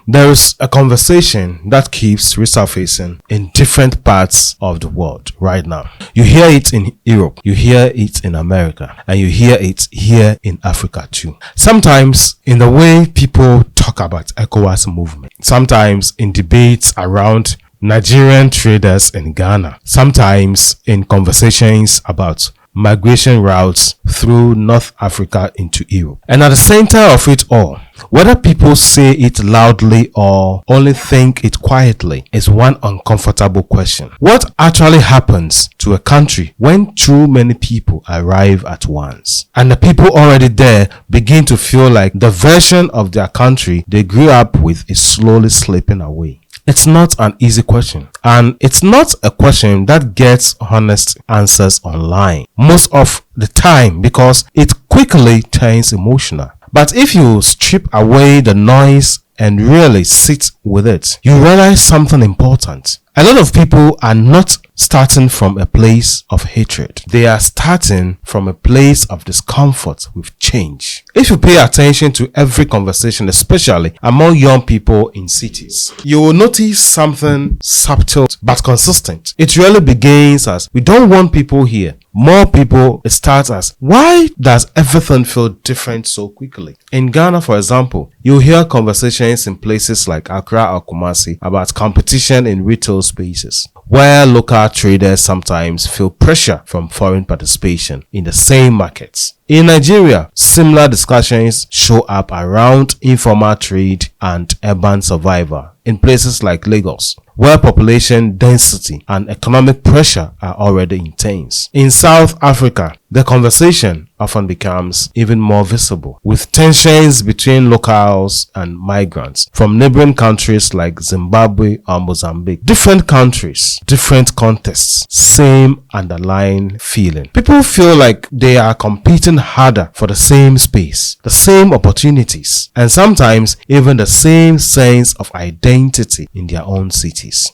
There is a conversation that keeps resurfacing in different parts of the world right now. You hear it in Europe, you hear it in America, and you hear it here in Africa too. Sometimes in the way people talk about ECOWAS movement, sometimes in debates around Nigerian traders in Ghana, sometimes in conversations about migration routes through North Africa into Europe. And at the center of it all, whether people say it loudly or only think it quietly, is one uncomfortable question. What actually happens to a country when too many people arrive at once, and the people already there begin to feel like the version of their country they grew up with is slowly slipping away? It's not an easy question, and it's not a question that gets honest answers online most of the time because it quickly turns emotional. But if you strip away the noise and really sit with it, you realize something important. A lot of people are not starting from a place of hatred. They are starting from a place of discomfort with change. If you pay attention to every conversation, especially among young people in cities, you will notice something subtle but consistent. It really begins as, we don't want people here. More people. It starts as, why does everything feel different so quickly? In Ghana, for example, you hear conversations in places like Accra or Kumasi about competition in retail spaces, where local traders sometimes feel pressure from foreign participation in the same markets. In Nigeria, similar discussions show up around informal trade and urban survival in places like Lagos, where population density and economic pressure are already intense. In South Africa, the conversation often becomes even more visible, with tensions between locals and migrants from neighboring countries like Zimbabwe or Mozambique. Different countries, different contexts, same underlying feeling. People feel like they are competing harder for the same space, the same opportunities, and sometimes even the same sense of identity in their own cities.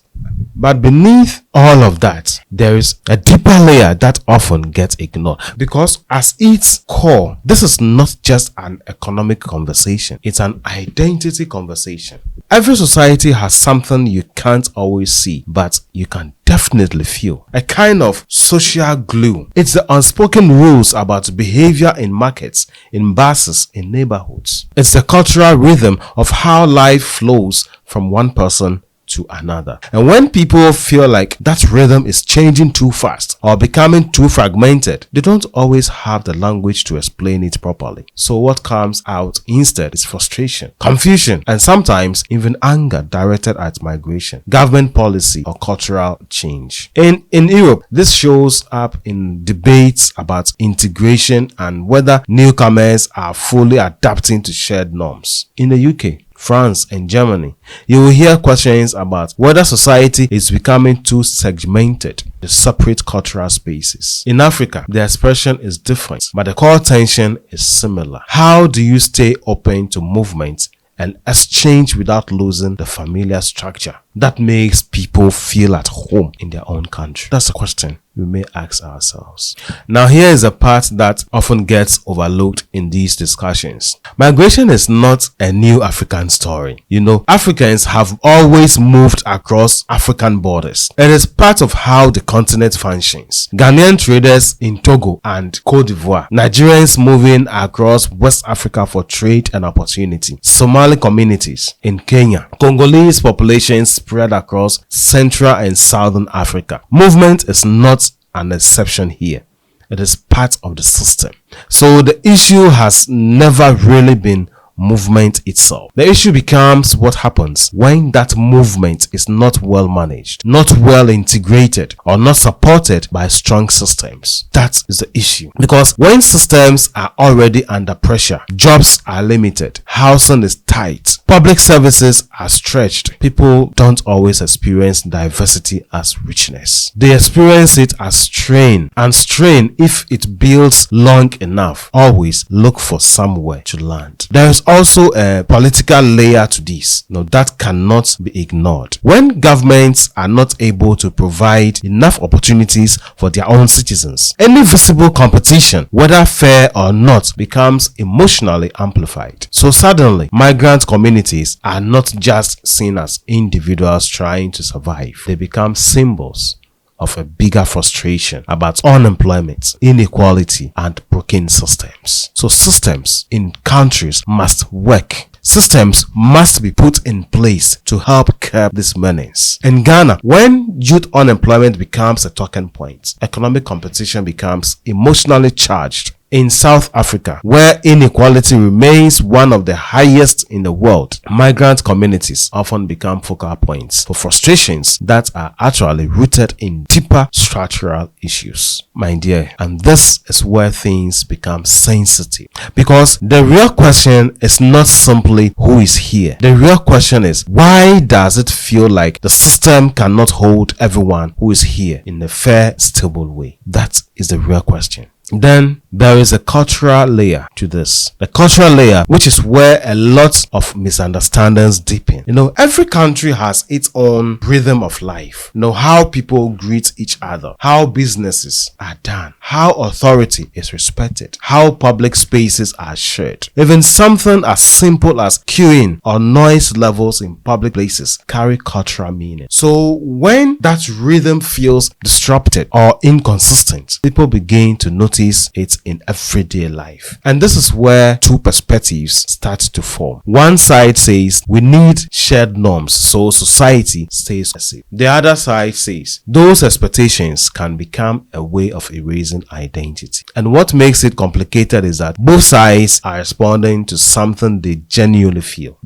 But beneath all of that, there is a deeper layer that often gets ignored, because at its core, this is not just an economic conversation, it's an identity conversation. Every society has something you can't always see, but you can definitely feel. A kind of social glue. It's the unspoken rules about behavior in markets, in buses, in neighborhoods. It's the cultural rhythm of how life flows from one person to another. And when people feel like that rhythm is changing too fast or becoming too fragmented, they don't always have the language to explain it properly. So what comes out instead is frustration, confusion, and sometimes even anger directed at migration, government policy, or cultural change. In Europe, this shows up in debates about integration and whether newcomers are fully adapting to shared norms. In the UK, France, and Germany, you will hear questions about whether society is becoming too segmented, the separate cultural spaces. In Africa, the expression is different, but the core tension is similar. How do you stay open to movement and exchange without losing the familiar structure that makes people feel at home in their own country? That's a question we may ask ourselves. Now, here is a part that often gets overlooked in these discussions. Migration is not a new African story. You know, Africans have always moved across African borders. It is part of how the continent functions. Ghanaian traders in Togo and Cote d'Ivoire, Nigerians moving across West Africa for trade and opportunity, Somali communities in Kenya, Congolese populations spread across Central and Southern Africa. Movement is not an exception here. It is part of the system. So the issue has never really been movement itself. The issue becomes what happens when that movement is not well managed, not well integrated, or not supported by strong systems. That is the issue. Because when systems are already under pressure, jobs are limited, housing is tight, public services are stretched, people don't always experience diversity as richness. They experience it as strain, and strain, if it builds long enough, always look for somewhere to land. There is also a political layer to this, that cannot be ignored. When governments are not able to provide enough opportunities for their own citizens, any visible competition, whether fair or not, becomes emotionally amplified. So suddenly, migrant communities are not just seen as individuals trying to survive. They become symbols of a bigger frustration about unemployment, inequality, and broken systems. So systems in countries must work. Systems must be put in place to help curb this menace. In Ghana, when youth unemployment becomes a talking point, economic competition becomes emotionally charged. In South Africa, where inequality remains one of the highest in the world, migrant communities often become focal points for frustrations that are actually rooted in deeper structural issues, my dear. And this is where things become sensitive, because the real question is not simply who is here. The real question is, why does it feel like the system cannot hold everyone who is here in a fair, stable way? That is the real question. Then there is a cultural layer to this. The cultural layer, which is where a lot of misunderstandings deepen. Every country has its own rhythm of life. How people greet each other, how businesses are done, how authority is respected, how public spaces are shared. Even something as simple as queuing or noise levels in public places carry cultural meaning. So when that rhythm feels disrupted or inconsistent, people begin to notice it in everyday life. And this is where two perspectives start to form. One side says we need shared norms so society stays safe. The other side says those expectations can become a way of erasing identity. And what makes it complicated is that both sides are responding to something they genuinely feel.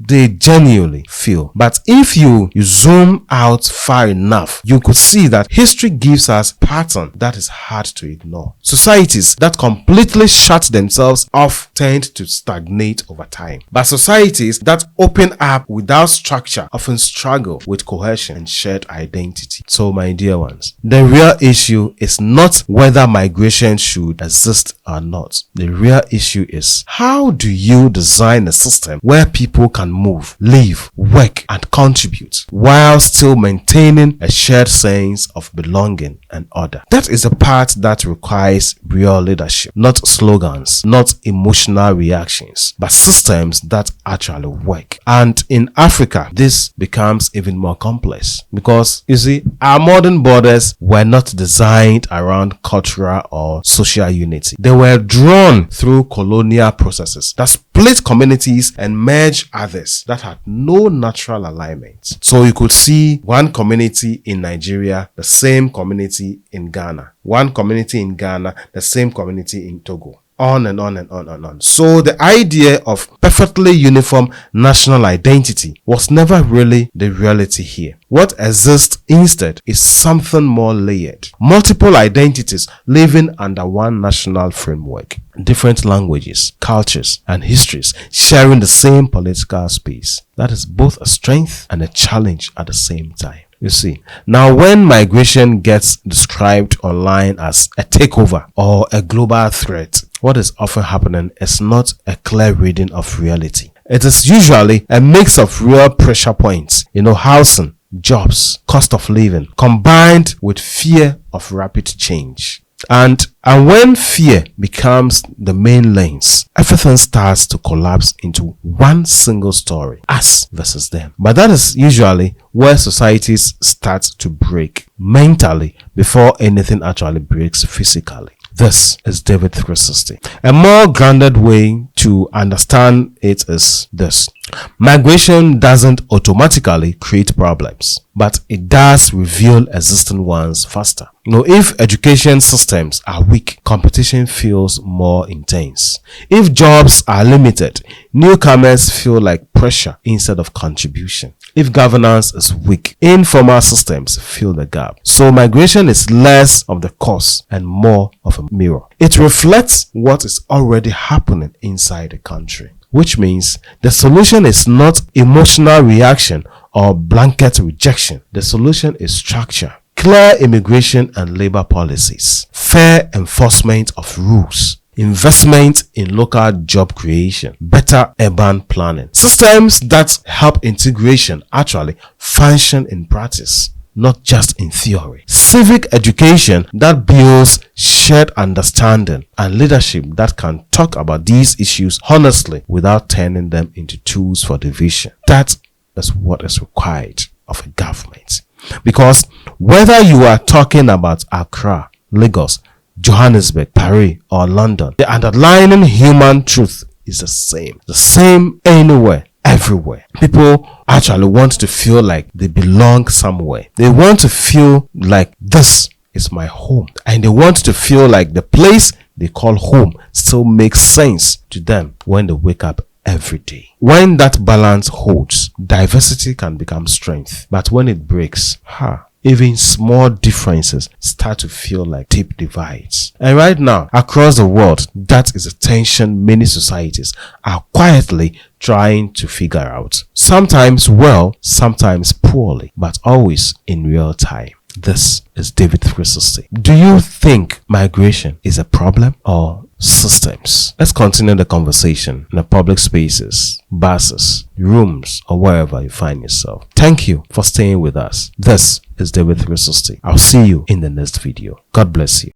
But if you zoom out far enough, you could see that history gives us a pattern that is hard to ignore. Societies that completely shut themselves off tend to stagnate over time. But societies that open up without structure often struggle with cohesion and shared identity. So my dear ones, the real issue is not whether migration should exist or not. The real issue is, how do you design a system where people can move, live, work, and contribute while still maintaining a shared sense of belonging and order? That is the part that requires real leadership, not slogans, not emotional reactions, but systems that actually work. And in Africa, this becomes even more complex, because you see, our modern borders were not designed around cultural or social unity. They were drawn through colonial processes that split communities and merged others that had no natural alignment. So you could see one community in Nigeria, the same community in Ghana. One community in Ghana, the same community in Togo. On and on and on and on. So the idea of perfectly uniform national identity was never really the reality here. What exists instead is something more layered. Multiple identities living under one national framework. Different languages, cultures, and histories sharing the same political space. That is both a strength and a challenge at the same time. You see, now when migration gets described online as a takeover or a global threat, what is often happening is not a clear reading of reality. It is usually a mix of real pressure points, housing, jobs, cost of living, combined with fear of rapid change. And when fear becomes the main lens, everything starts to collapse into one single story, us versus them. But that is usually where societies start to break mentally before anything actually breaks physically. This is David 360. A more grounded way to understand it is this. Migration doesn't automatically create problems, but it does reveal existing ones faster. If education systems are weak, competition feels more intense. If jobs are limited, newcomers feel like pressure instead of contribution. If governance is weak, informal systems fill the gap. So migration is less of the cause and more of a mirror. It reflects what is already happening inside the country, which means the solution is not emotional reaction or blanket rejection. The solution is structure, clear immigration and labor policies, fair enforcement of rules, investment in local job creation, better urban planning, systems that help integration actually function in practice, not just in theory, civic education that builds shared understanding, and leadership that can talk about these issues honestly without turning them into tools for division. That is what is required of a government. Because whether you are talking about Accra, Lagos, Johannesburg, Paris, or London, the underlying human truth is the same anywhere, everywhere. People actually want to feel like they belong somewhere. They want to feel like this is my home, and they want to feel like the place they call home still makes sense to them when they wake up every day. When that balance holds, diversity can become strength. But when it breaks, even small differences start to feel like deep divides. And right now, across the world, that is a tension many societies are quietly trying to figure out. Sometimes well, sometimes poorly, but always in real time. This is David 360. Do you think migration is a problem or systems? Let's continue the conversation in the public spaces, buses, rooms, or wherever you find yourself. Thank you for staying with us. This is David 360. I'll see you in the next video. God bless you.